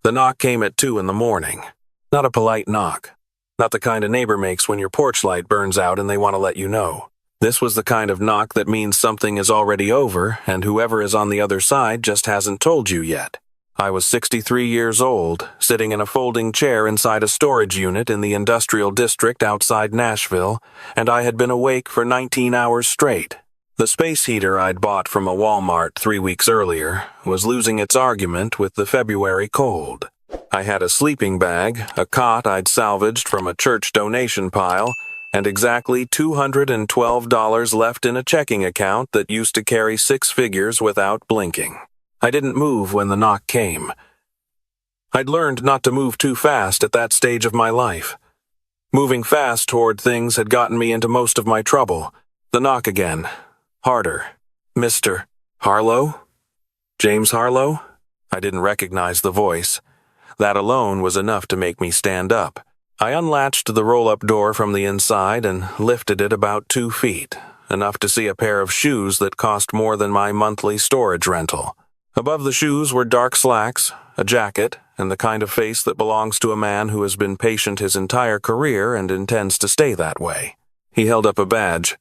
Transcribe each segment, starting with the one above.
The knock came at 2 in the morning. Not a polite knock. Not the kind a neighbor makes when your porch light burns out and they want to let you know. This was the kind of knock that means something is already over and whoever is on the other side just hasn't told you yet. I was 63 years old, sitting in a folding chair inside a storage unit in the industrial district outside Nashville, and I had been awake for 19 hours straight. The space heater I'd bought from a Walmart 3 weeks earlier was losing its argument with the February cold. I had a sleeping bag, a cot I'd salvaged from a church donation pile, and exactly $212 left in a checking account that used to carry 6 figures without blinking. I didn't move when the knock came. I'd learned not to move too fast at that stage of my life. Moving fast toward things had gotten me into most of my trouble. The knock again. Harder. Mr. Harlow? James Harlow? I didn't recognize the voice. That alone was enough to make me stand up. I unlatched the roll-up door from the inside and lifted it about 2 feet, enough to see a pair of shoes that cost more than my monthly storage rental. Above the shoes were dark slacks, a jacket, and the kind of face that belongs to a man who has been patient his entire career and intends to stay that way. He held up a badge.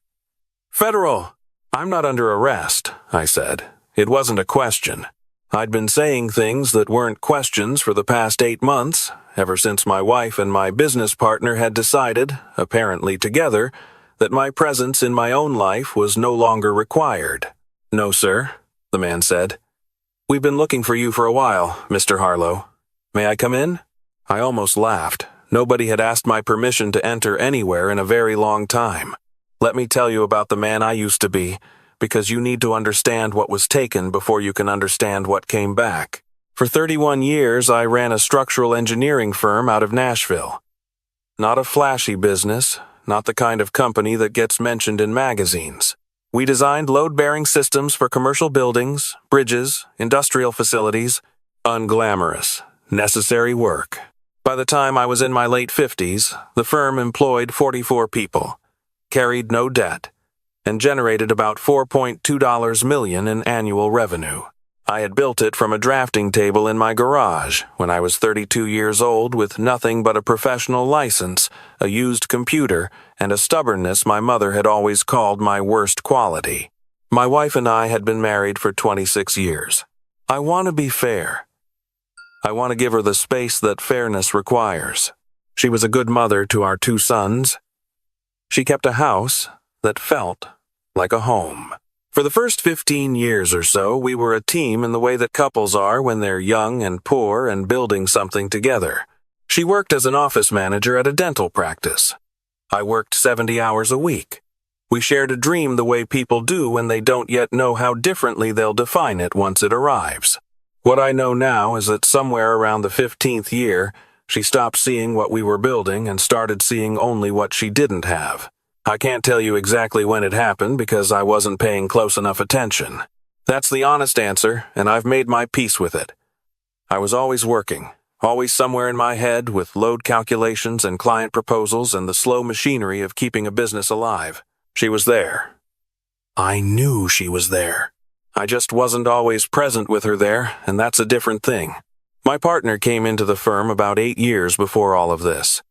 "Federal! I'm not under arrest," I said. It wasn't a question. I'd been saying things that weren't questions for the past 8 months, ever since my wife and my business partner had decided, apparently together, that my presence in my own life was no longer required. "No, sir," the man said. "We've been looking for you for a while, Mr. Harlow. May I come in?" I almost laughed. Nobody had asked my permission to enter anywhere in a very long time. Let me tell you about the man I used to be, because you need to understand what was taken before you can understand what came back. For 31 years, I ran a structural engineering firm out of Nashville. Not a flashy business, not the kind of company that gets mentioned in magazines. We designed load-bearing systems for commercial buildings, bridges, industrial facilities. Unglamorous, necessary work. By the time I was in my late 50s, the firm employed 44 people, carried no debt, and generated about $4.2 million in annual revenue. I had built it from a drafting table in my garage when I was 32 years old with nothing but a professional license, a used computer, and a stubbornness my mother had always called my worst quality. My wife and I had been married for 26 years. I want to be fair. I want to give her the space that fairness requires. She was a good mother to our 2 sons. She kept a house that felt like a home. For the first 15 years or so, we were a team in the way that couples are when they're young and poor and building something together. She worked as an office manager at a dental practice. I worked 70 hours a week. We shared a dream the way people do when they don't yet know how differently they'll define it once it arrives. What I know now is that somewhere around the 15th year, she stopped seeing what we were building and started seeing only what she didn't have. I can't tell you exactly when it happened because I wasn't paying close enough attention. That's the honest answer, and I've made my peace with it. I was always working, always somewhere in my head with load calculations and client proposals and the slow machinery of keeping a business alive. She was there. I knew she was there. I just wasn't always present with her there, and that's a different thing. My partner came into the firm about 8 years before all of this.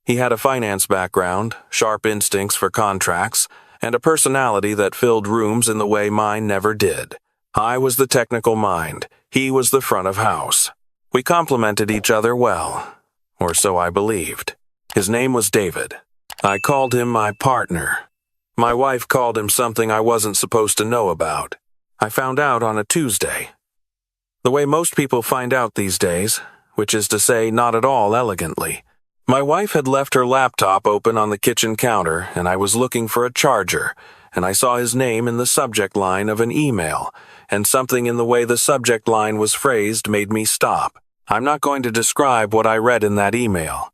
He had a finance background, sharp instincts for contracts, and a personality that filled rooms in the way mine never did. I was the technical mind. He was the front of house. We complemented each other well, or so I believed. His name was David. I called him my partner. My wife called him something I wasn't supposed to know about. I found out on a Tuesday. The way most people find out these days, which is to say not at all elegantly. My wife had left her laptop open on the kitchen counter, and I was looking for a charger, and I saw his name in the subject line of an email, and something in the way the subject line was phrased made me stop. I'm not going to describe what I read in that email.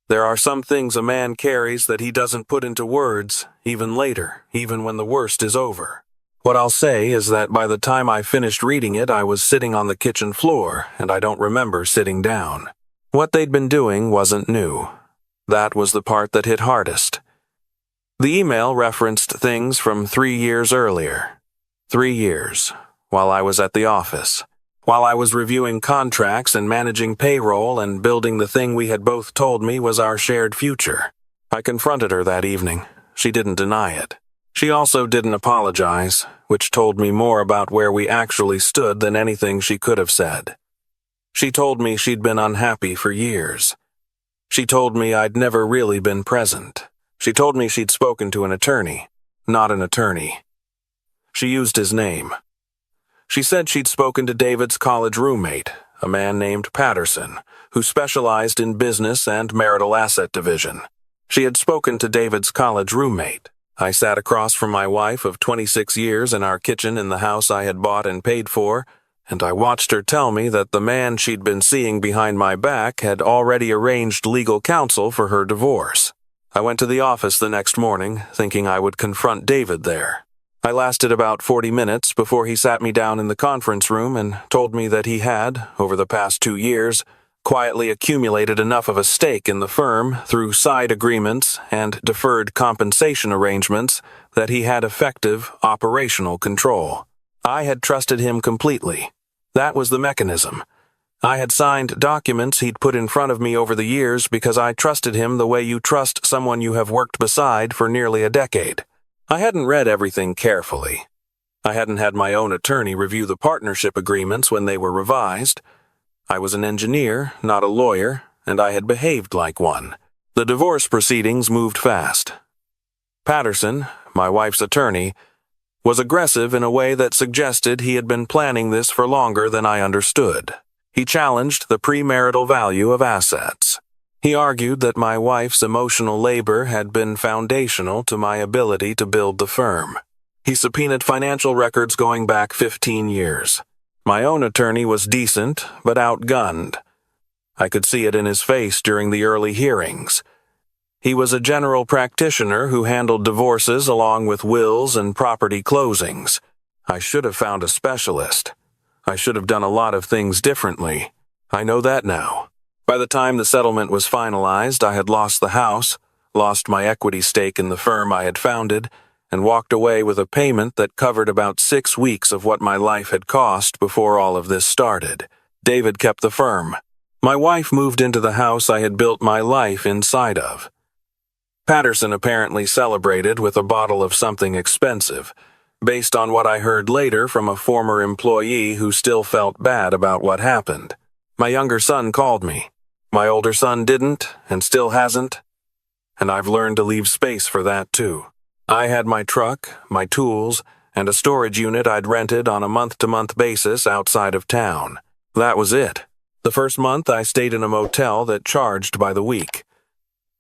There are some things a man carries that he doesn't put into words, even later, even when the worst is over. What I'll say is that by the time I finished reading it, I was sitting on the kitchen floor, and I don't remember sitting down. What they'd been doing wasn't new. That was the part that hit hardest. The email referenced things from 3 years earlier. 3 years, while I was at the office. While I was reviewing contracts and managing payroll and building the thing we had both told me was our shared future. I confronted her that evening. She didn't deny it. She also didn't apologize, which told me more about where we actually stood than anything she could have said. She told me she'd been unhappy for years. She told me I'd never really been present. She told me she'd spoken to an attorney, not an attorney. She used his name. She said she'd spoken to David's college roommate, a man named Patterson, who specialized in business and marital asset division. She had spoken to David's college roommate. I sat across from my wife of 26 years in our kitchen in the house I had bought and paid for, and I watched her tell me that the man she'd been seeing behind my back had already arranged legal counsel for her divorce. I went to the office the next morning, thinking I would confront David there. I lasted about 40 minutes before he sat me down in the conference room and told me that he had, over the past 2 years, quietly accumulated enough of a stake in the firm through side agreements and deferred compensation arrangements that he had effective operational control. I had trusted him completely. That was the mechanism. I had signed documents he'd put in front of me over the years because I trusted him the way you trust someone you have worked beside for nearly a decade. I hadn't read everything carefully. I hadn't had my own attorney review the partnership agreements when they were revised. I was an engineer, not a lawyer, and I had behaved like one. The divorce proceedings moved fast. Patterson, my wife's attorney, was aggressive in a way that suggested he had been planning this for longer than I understood. He challenged the premarital value of assets. He argued that my wife's emotional labor had been foundational to my ability to build the firm. He subpoenaed financial records going back 15 years. My own attorney was decent, but outgunned. I could see it in his face during the early hearings. He was a general practitioner who handled divorces along with wills and property closings. I should have found a specialist. I should have done a lot of things differently. I know that now. By the time the settlement was finalized, I had lost the house, lost my equity stake in the firm I had founded, and walked away with a payment that covered about 6 weeks of what my life had cost before all of this started. David kept the firm. My wife moved into the house I had built my life inside of. Patterson apparently celebrated with a bottle of something expensive, based on what I heard later from a former employee who still felt bad about what happened. My younger son called me. My older son didn't, and still hasn't, and I've learned to leave space for that too. I had my truck, my tools, and a storage unit I'd rented on a month-to-month basis outside of town. That was it. The first month I stayed in a motel that charged by the week.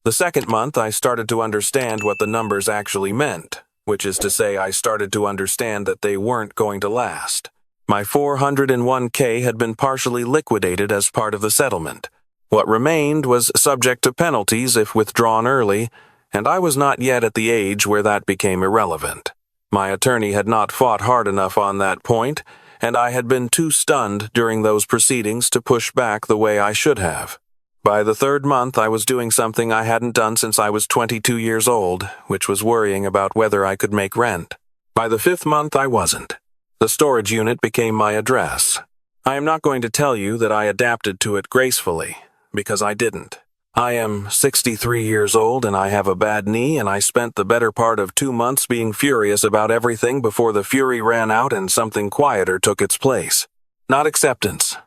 The second month I started to understand what the numbers actually meant, which is to say I started to understand that they weren't going to last. My 401k had been partially liquidated as part of the settlement. What remained was subject to penalties if withdrawn early, and I was not yet at the age where that became irrelevant. My attorney had not fought hard enough on that point, and I had been too stunned during those proceedings to push back the way I should have. By the third month, I was doing something I hadn't done since I was 22 years old, which was worrying about whether I could make rent. By the fifth month, I wasn't. The storage unit became my address. I am not going to tell you that I adapted to it gracefully, because I didn't. I am 63 years old and I have a bad knee, and I spent the better part of 2 months being furious about everything before the fury ran out and something quieter took its place. Not acceptance.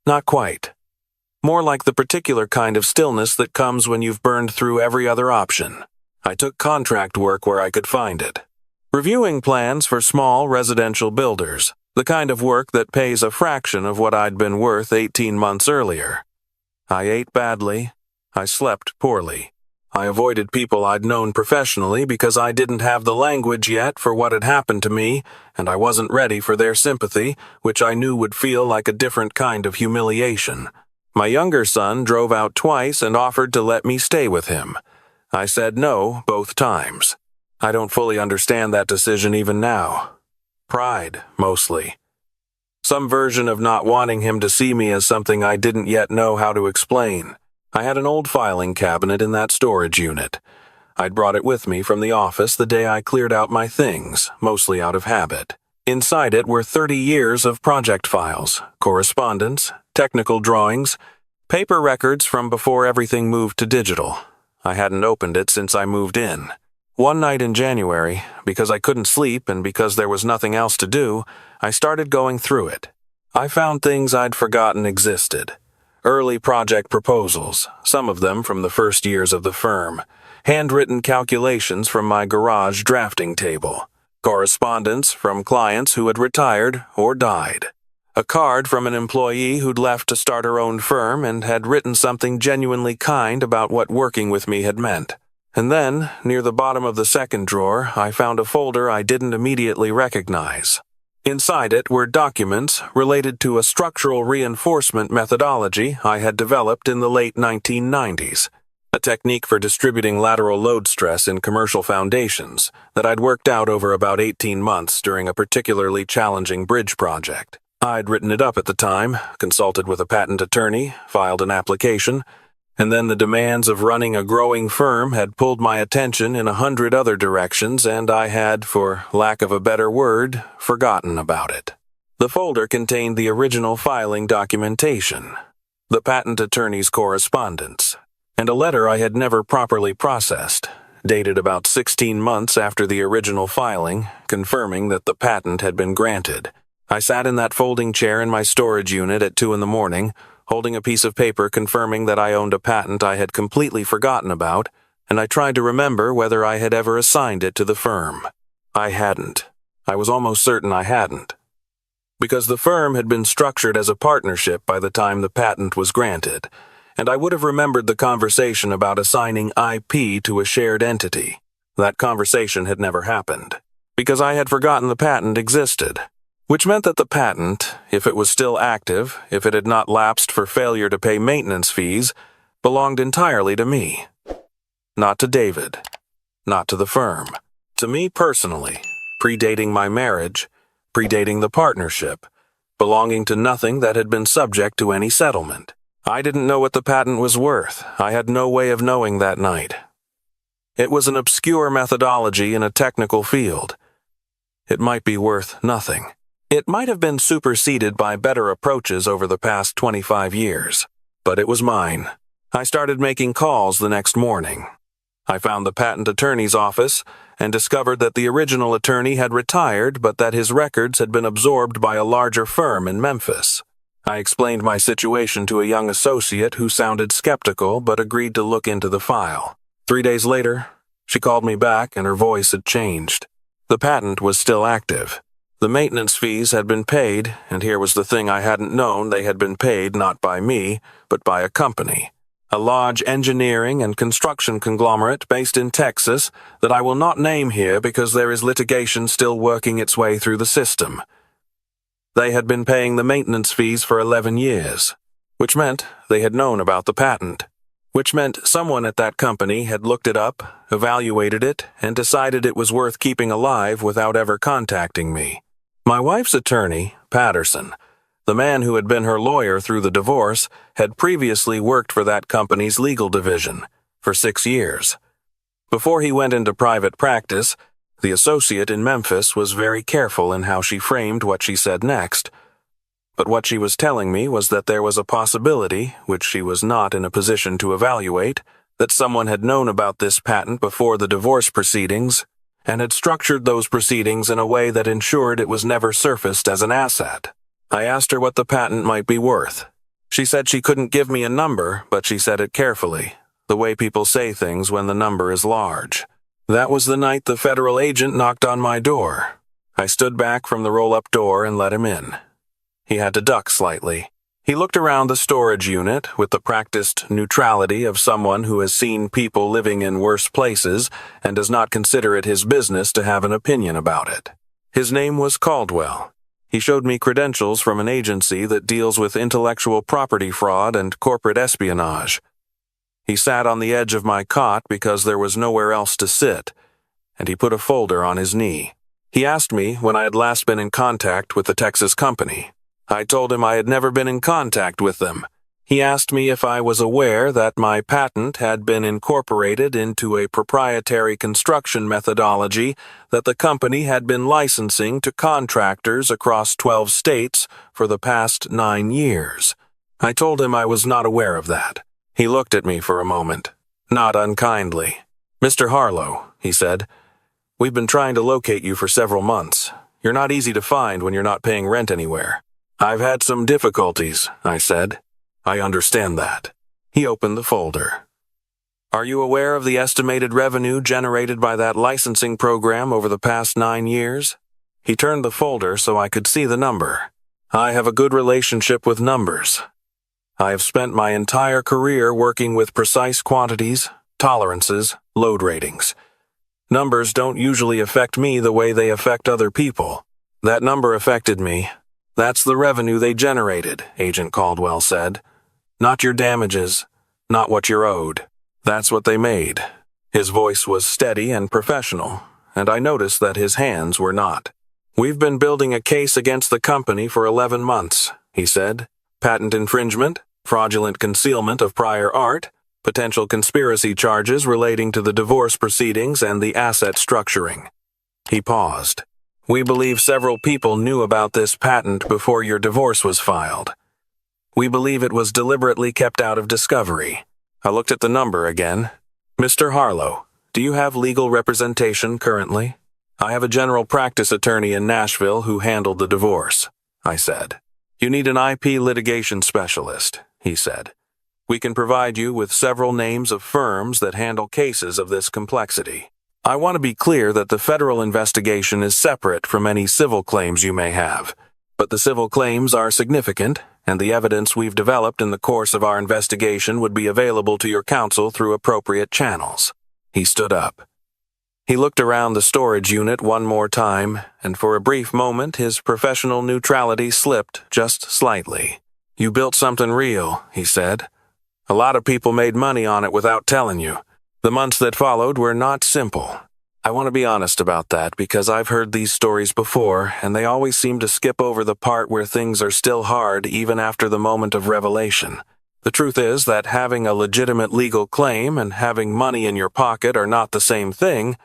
Not quite. More like the particular kind of stillness that comes when you've burned through every other option. I took contract work where I could find it. Reviewing plans for small residential builders, the kind of work that pays a fraction of what I'd been worth 18 months earlier. I ate badly. I slept poorly. I avoided people I'd known professionally because I didn't have the language yet for what had happened to me, and I wasn't ready for their sympathy, which I knew would feel like a different kind of humiliation. My younger son drove out twice and offered to let me stay with him. I said no both times. I don't fully understand that decision even now. Pride, mostly. Some version of not wanting him to see me as something I didn't yet know how to explain. I had an old filing cabinet in that storage unit. I'd brought it with me from the office the day I cleared out my things, mostly out of habit. Inside it were 30 years of project files, correspondence, technical drawings, paper records from before everything moved to digital. I hadn't opened it since I moved in. One night in January, because I couldn't sleep and because there was nothing else to do, I started going through it. I found things I'd forgotten existed. Early project proposals, some of them from the first years of the firm. Handwritten calculations from my garage drafting table. Correspondence from clients who had retired or died. A card from an employee who'd left to start her own firm and had written something genuinely kind about what working with me had meant. And then, near the bottom of the second drawer, I found a folder I didn't immediately recognize. Inside it were documents related to a structural reinforcement methodology I had developed in the late 1990s. A technique for distributing lateral load stress in commercial foundations that I'd worked out over about 18 months during a particularly challenging bridge project. I'd written it up at the time, consulted with a patent attorney, filed an application, and then the demands of running a growing firm had pulled my attention in 100 other directions, and I had, for lack of a better word, forgotten about it. The folder contained the original filing documentation, the patent attorney's correspondence, and a letter I had never properly processed, dated about 16 months after the original filing, confirming that the patent had been granted. I sat in that folding chair in my storage unit at 2 a.m, holding a piece of paper confirming that I owned a patent I had completely forgotten about, and I tried to remember whether I had ever assigned it to the firm. I hadn't. I was almost certain I hadn't. Because the firm had been structured as a partnership by the time the patent was granted, and I would have remembered the conversation about assigning IP to a shared entity. That conversation had never happened, because I had forgotten the patent existed, which meant that the patent, if it was still active, if it had not lapsed for failure to pay maintenance fees, belonged entirely to me. Not to David. Not to the firm. To me personally, predating my marriage, predating the partnership, belonging to nothing that had been subject to any settlement. I didn't know what the patent was worth. I had no way of knowing that night. It was an obscure methodology in a technical field. It might be worth nothing. It might have been superseded by better approaches over the past 25 years. But it was mine. I started making calls the next morning. I found the patent attorney's office and discovered that the original attorney had retired, but that his records had been absorbed by a larger firm in Memphis. I explained my situation to a young associate who sounded skeptical but agreed to look into the file. 3 days later, she called me back and her voice had changed. The patent was still active. The maintenance fees had been paid, and here was the thing I hadn't known: they had been paid not by me, but by a company. A large engineering and construction conglomerate based in Texas that I will not name here because there is litigation still working its way through the system. They had been paying the maintenance fees for 11 years, which meant they had known about the patent, which meant someone at that company had looked it up, evaluated it, and decided it was worth keeping alive without ever contacting me. My wife's attorney, Patterson, the man who had been her lawyer through the divorce, had previously worked for that company's legal division for 6 years. Before he went into private practice, the associate in Memphis was very careful in how she framed what she said next. But what she was telling me was that there was a possibility, which she was not in a position to evaluate, that someone had known about this patent before the divorce proceedings and had structured those proceedings in a way that ensured it was never surfaced as an asset. I asked her what the patent might be worth. She said she couldn't give me a number, but she said it carefully, the way people say things when the number is large. That was the night the federal agent knocked on my door. I stood back from the roll-up door and let him in. He had to duck slightly. He looked around the storage unit with the practiced neutrality of someone who has seen people living in worse places and does not consider it his business to have an opinion about it. His name was Caldwell. He showed me credentials from an agency that deals with intellectual property fraud and corporate espionage. He sat on the edge of my cot because there was nowhere else to sit, and he put a folder on his knee. He asked me when I had last been in contact with the Texas company. I told him I had never been in contact with them. He asked me if I was aware that my patent had been incorporated into a proprietary construction methodology that the company had been licensing to contractors across 12 states for the past 9 years. I told him I was not aware of that. He looked at me for a moment, not unkindly. "Mr. Harlow," he said, "we've been trying to locate you for several months. You're not easy to find when you're not paying rent anywhere." "I've had some difficulties," I said. "I understand that." He opened the folder. "Are you aware of the estimated revenue generated by that licensing program over the past 9 years? He turned the folder so I could see the number. I have a good relationship with numbers. I have spent my entire career working with precise quantities, tolerances, load ratings. Numbers don't usually affect me the way they affect other people. That number affected me. That's the revenue they generated," Agent Caldwell said. "Not your damages, not what you're owed. That's what they made." His voice was steady and professional, and I noticed that his hands were not. "We've been building a case against the company for 11 months, he said. "Patent infringement, fraudulent concealment of prior art, potential conspiracy charges relating to the divorce proceedings and the asset structuring." He paused. "We believe several people knew about this patent before your divorce was filed. We believe it was deliberately kept out of discovery." I looked at the number again. "Mr. Harlow, do you have legal representation currently?" "I have a general practice attorney in Nashville who handled the divorce," I said. "You need an IP litigation specialist," he said. "We can provide you with several names of firms that handle cases of this complexity. I want to be clear that the federal investigation is separate from any civil claims you may have, but the civil claims are significant, and the evidence we've developed in the course of our investigation would be available to your counsel through appropriate channels." He stood up. He looked around the storage unit one more time, and for a brief moment his professional neutrality slipped just slightly. "You built something real," he said. "A lot of people made money on it without telling you. The months that followed were not simple. I want to be honest about that because I've heard these stories before, and they always seem to skip over the part where things are still hard even after the moment of revelation. The truth is that having a legitimate legal claim and having money in your pocket are not the same thing,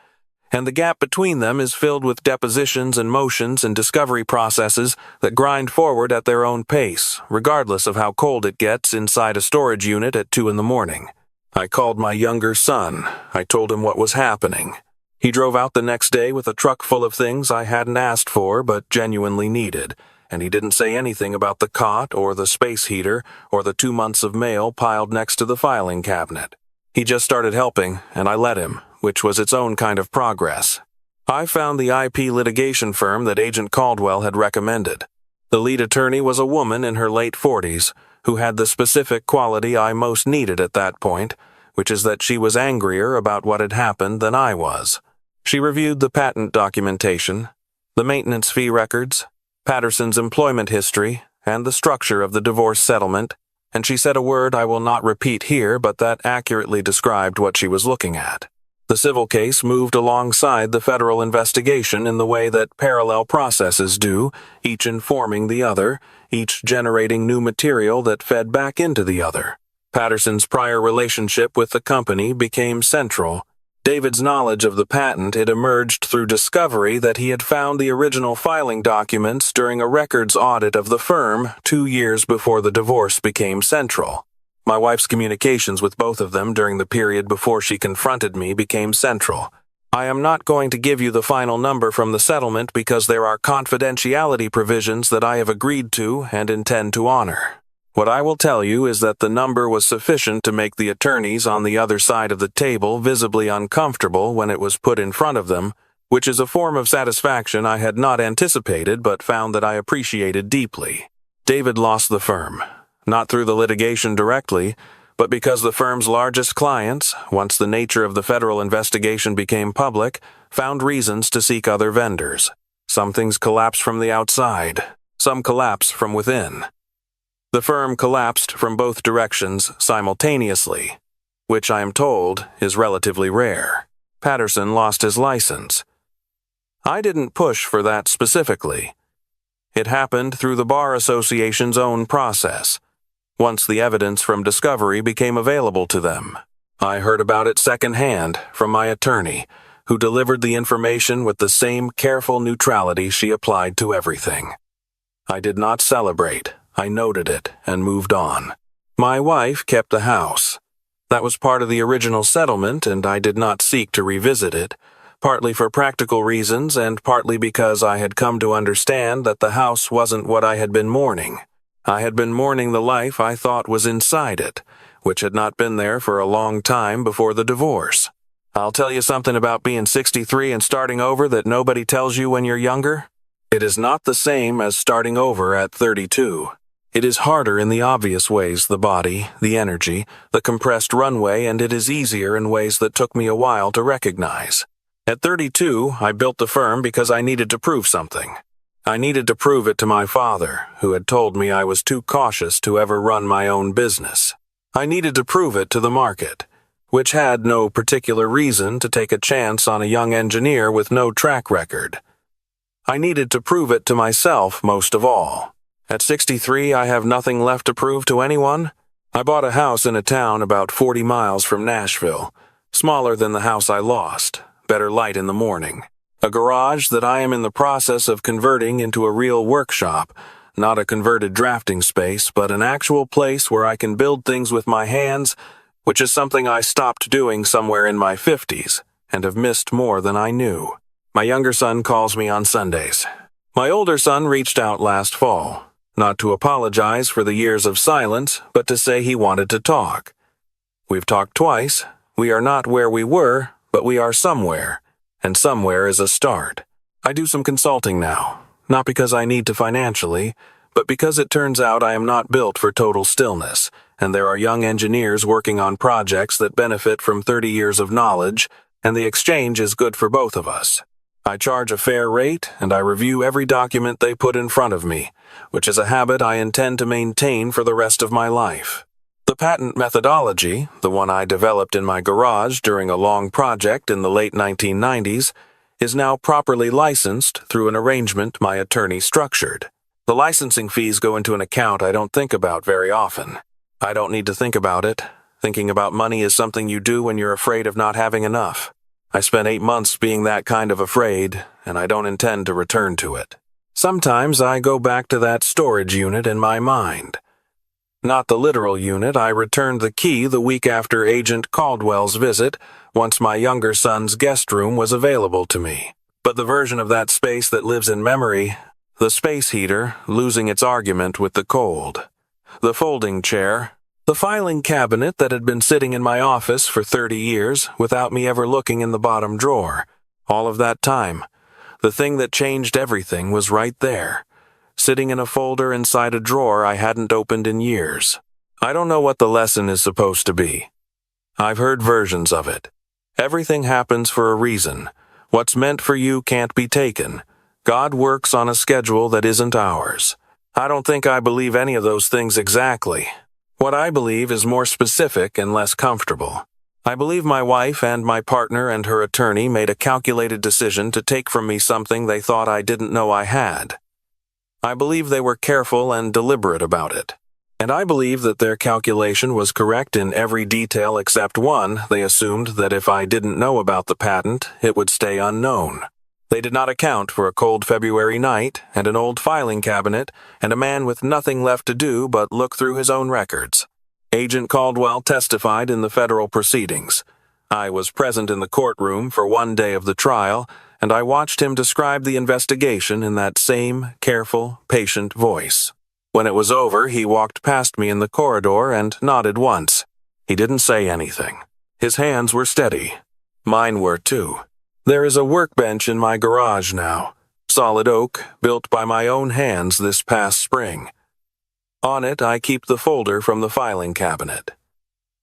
and the gap between them is filled with depositions and motions and discovery processes that grind forward at their own pace, regardless of how cold it gets inside a storage unit at 2 in the morning. I called my younger son. I told him what was happening. He drove out the next day with a truck full of things I hadn't asked for but genuinely needed, and he didn't say anything about the cot or the space heater or the 2 months of mail piled next to the filing cabinet. He just started helping, and I let him, which was its own kind of progress. I found the IP litigation firm that Agent Caldwell had recommended. The lead attorney was a woman in her late 40s who had the specific quality I most needed at that point, which is that she was angrier about what had happened than I was. She reviewed the patent documentation, the maintenance fee records, Patterson's employment history, and the structure of the divorce settlement, and she said a word I will not repeat here but that accurately described what she was looking at. The civil case moved alongside the federal investigation in the way that parallel processes do, each informing the other, each generating new material that fed back into the other. Patterson's prior relationship with the company became central. David's knowledge of the patent had emerged through discovery that he had found the original filing documents during a records audit of the firm 2 years before the divorce became central. My wife's communications with both of them during the period before she confronted me became central. I am not going to give you the final number from the settlement because there are confidentiality provisions that I have agreed to and intend to honor. What I will tell you is that the number was sufficient to make the attorneys on the other side of the table visibly uncomfortable when it was put in front of them, which is a form of satisfaction I had not anticipated but found that I appreciated deeply. David lost the firm. Not through the litigation directly, but because the firm's largest clients, once the nature of the federal investigation became public, found reasons to seek other vendors. Some things collapse from the outside, some collapse from within. The firm collapsed from both directions simultaneously, which I am told is relatively rare. Patterson lost his license. I didn't push for that specifically. It happened through the Bar Association's own process. once the evidence from discovery became available to them. I heard about it secondhand from my attorney, who delivered the information with the same careful neutrality she applied to everything. I did not celebrate. I noted it and moved on. My wife kept the house. That was part of the original settlement, and I did not seek to revisit it, partly for practical reasons and partly because I had come to understand that the house wasn't what I had been mourning. I had been mourning the life I thought was inside it, which had not been there for a long time before the divorce. I'll tell you something about being 63 and starting over that nobody tells you when you're younger. It is not the same as starting over at 32. It is harder in the obvious ways, the body, the energy, the compressed runway, and it is easier in ways that took me a while to recognize. At 32, I built the firm because I needed to prove something. I needed to prove it to my father, who had told me I was too cautious to ever run my own business. I needed to prove it to the market, which had no particular reason to take a chance on a young engineer with no track record. I needed to prove it to myself most of all. At 63, I have nothing left to prove to anyone. I bought a house in a town about 40 miles from Nashville, smaller than the house I lost, better light in the morning. A garage that I am in the process of converting into a real workshop, not a converted drafting space, but an actual place where I can build things with my hands, which is something I stopped doing somewhere in my 50s and have missed more than I knew. My younger son calls me on Sundays. My older son reached out last fall, not to apologize for the years of silence, but to say he wanted to talk. We've talked twice. We are not where we were, but we are somewhere, and somewhere is a start. I do some consulting now, not because I need to financially, but because it turns out I am not built for total stillness, and there are young engineers working on projects that benefit from 30 years of knowledge, and the exchange is good for both of us. I charge a fair rate, and I review every document they put in front of me, which is a habit I intend to maintain for the rest of my life. The patent methodology, the one I developed in my garage during a long project in the late 1990s, is now properly licensed through an arrangement my attorney structured. The licensing fees go into an account I don't think about very often. I don't need to think about it. Thinking about money is something you do when you're afraid of not having enough. I spent 8 months being that kind of afraid, and I don't intend to return to it. Sometimes I go back to that storage unit in my mind. Not the literal unit. I returned the key the week after Agent Caldwell's visit, once my younger son's guest room was available to me. But the version of that space that lives in memory, the space heater losing its argument with the cold, the folding chair, the filing cabinet that had been sitting in my office for 30 years without me ever looking in the bottom drawer. All of that time, the thing that changed everything was right there, sitting in a folder inside a drawer I hadn't opened in years. I don't know what the lesson is supposed to be. I've heard versions of it. Everything happens for a reason. What's meant for you can't be taken. God works on a schedule that isn't ours. I don't think I believe any of those things exactly. What I believe is more specific and less comfortable. I believe my wife and my partner and her attorney made a calculated decision to take from me something they thought I didn't know I had. I believe they were careful and deliberate about it. And I believe that their calculation was correct in every detail except one. They assumed that if I didn't know about the patent, it would stay unknown. They did not account for a cold February night and an old filing cabinet and a man with nothing left to do but look through his own records. Agent Caldwell testified in the federal proceedings. I was present in the courtroom for one day of the trial, and I watched him describe the investigation in that same careful, patient voice. When it was over, he walked past me in the corridor and nodded once. He didn't say anything. His hands were steady. Mine were too. There is a workbench in my garage now, solid oak, built by my own hands this past spring. On it I keep the folder from the filing cabinet.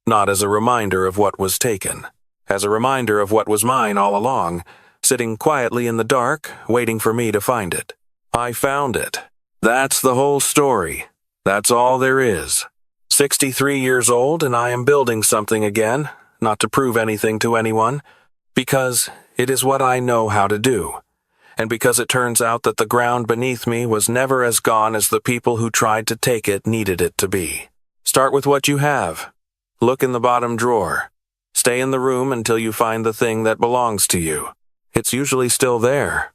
Not as a reminder of what was taken, as a reminder of what was mine all along, sitting quietly in the dark, waiting for me to find it. I found it. That's the whole story. That's all there is. 63 years old, and I am building something again, not to prove anything to anyone, because it is what I know how to do, and because it turns out that the ground beneath me was never as gone as the people who tried to take it needed it to be. Start with what you have. Look in the bottom drawer. Stay in the room until you find the thing that belongs to you. It's usually still there.